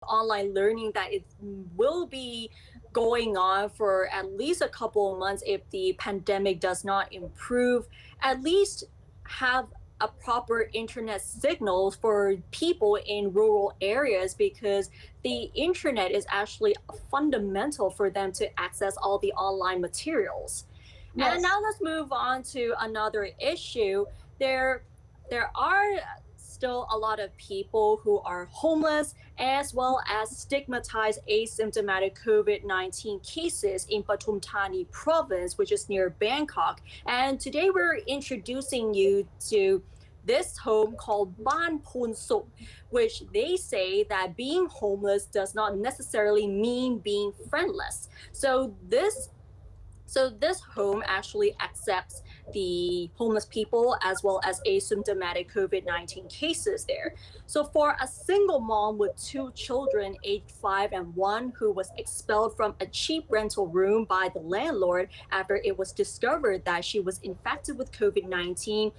online learning that it will be going on for at least a couple of months if the pandemic does not improve. At least have a proper internet signals for people in rural areas because the internet is actually fundamental for them to access all the online materials. And Yes. now let's move on to another issue. There there are still a lot of people who are homeless as well as stigmatized asymptomatic COVID-19 cases in Pathum Thani province, which is near Bangkok. And today we're introducing you to this home called Baan Poonsuk, which they say that being homeless does not necessarily mean being friendless. So this home actually accepts the homeless people as well as asymptomatic COVID-19 cases there. So for a single mom with two children aged 5 and 1 who was expelled from a cheap rental room by the landlord after it was discovered that she was infected with COVID-19,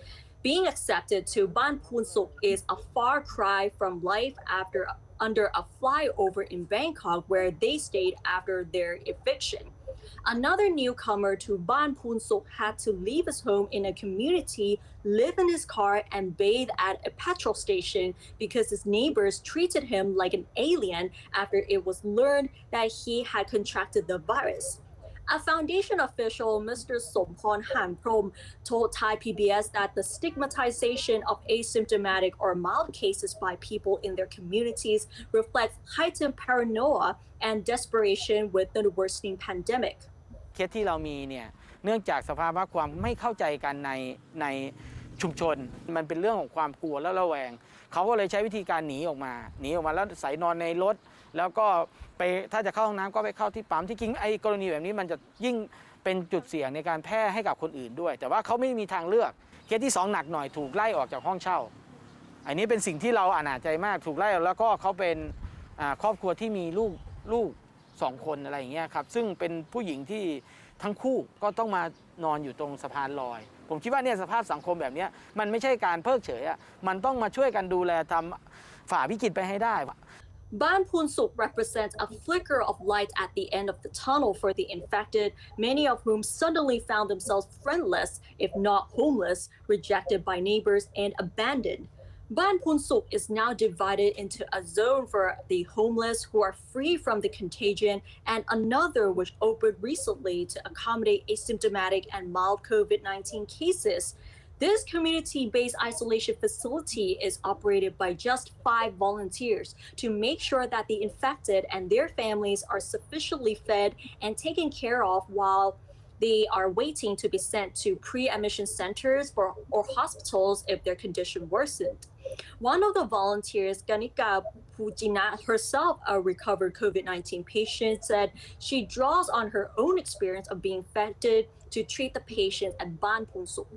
being accepted to Baan Poonsuk is a far cry from life after under a flyover in Bangkok where they stayed after their eviction. Another newcomer to Baan Poonsuk had to leave his home in a community, live in his car, and bathe at a petrol station because his neighbors treated him like an alien after it was learned that he had contracted the virus. A foundation official, Mr. Somporn Hanprom, told Thai PBS that the stigmatization of asymptomatic or mild cases by people in their communities reflects heightened paranoia and desperation with the worsening pandemic. เคสที่เรามีเนี่ยเนื่องจากสภาวะความไม่เข้าใจกันในชุมชนมันเป็นเรื่องของความกลัวและระแวงเขาก็เลยใช้วิธีการหนีออกมาแล้วใส่นอนในรถแล้วก็ไปถ้าจะเข้าห้องน้ำก็ไปเข้าที่ปั๊มที่จริงไอ้กรณีแบบนี้มันจะยิ่งเป็นจุดเสี่ยงในการแพร่ให้กับคนอื่นด้วยแต่ว่าเขาไม่มีทางเลือกเคสที่2หนักหน่อยถูกไล่ออกจากห้องเช่าอันนี้เป็นสิ่งที่เราอนาจใจมากถูกไล่แล้วก็เขาเป็นครอบครัวที่มีลูก2 คนอะไรอย่างเงี้ยครับซึ่งเป็นผู้หญิงที่ทั้งคู่ก็ต้องมานอนอยู่ตรงสะพานลอยผมคิดว่าเนี่ยสภาพสังคมแบบนี้มันไม่ใช่การเพิกเฉยอ่ะมันต้องมาช่วยกันดูแลทำฝ่าวิกฤตไปให้ได้ Baan Poonsuk represents a flicker of light at the end of the tunnel for the infected, many of whom suddenly found themselves friendless, if not homeless, rejected by neighbors, and abandoned. Baan Poonsuk is now divided into a zone for the homeless who are free from the contagion and another which opened recently to accommodate asymptomatic and mild COVID-19 cases. This community-based isolation facility is operated by just 5 volunteers to make sure that the infected and their families are sufficiently fed and taken care of while they are waiting to be sent to pre-admission centers or hospitals if their condition worsened. One of the volunteers, Ganika Pujina, herself a recovered COVID-19 patient, said she draws on her own experience of being infected to treat the patients at Baan Poonsuk.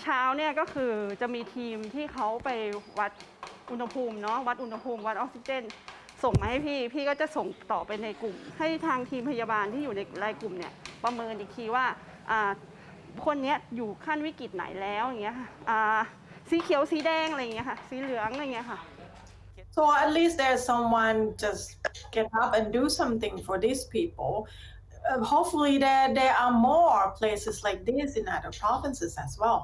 เช้าเนี่ยก็คือจะมีทีมที่เขาไปวัดอุณหภูมิเนาะวัดอุณหภูมิวัดออกซิเจนส่งมาให้พี่ก็จะส่งต่อไปในกลุ่มให้ทางทีมพยาบาลที่อยู่ในรายกลุ่มเนี่ยประเมินอีกทีว่าคนนี้อยู่ขั้นวิกฤตไหนแล้วอย่างเงี้ยค่ะสีเขียวสีแดงอะไรอย่างเงี้ยค่ะสีเหลืองอะไรอย่างเงี้ยค่ะ So at least there's someone just get up and do something for these people. Hopefully there are more places like this in other provinces as well.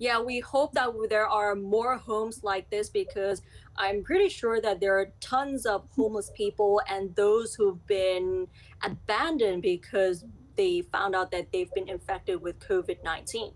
Yeah, we hope that there are more homes like this because I'm pretty sure that there are tons of homeless people and those who've been abandoned because they found out that they've been infected with COVID-19.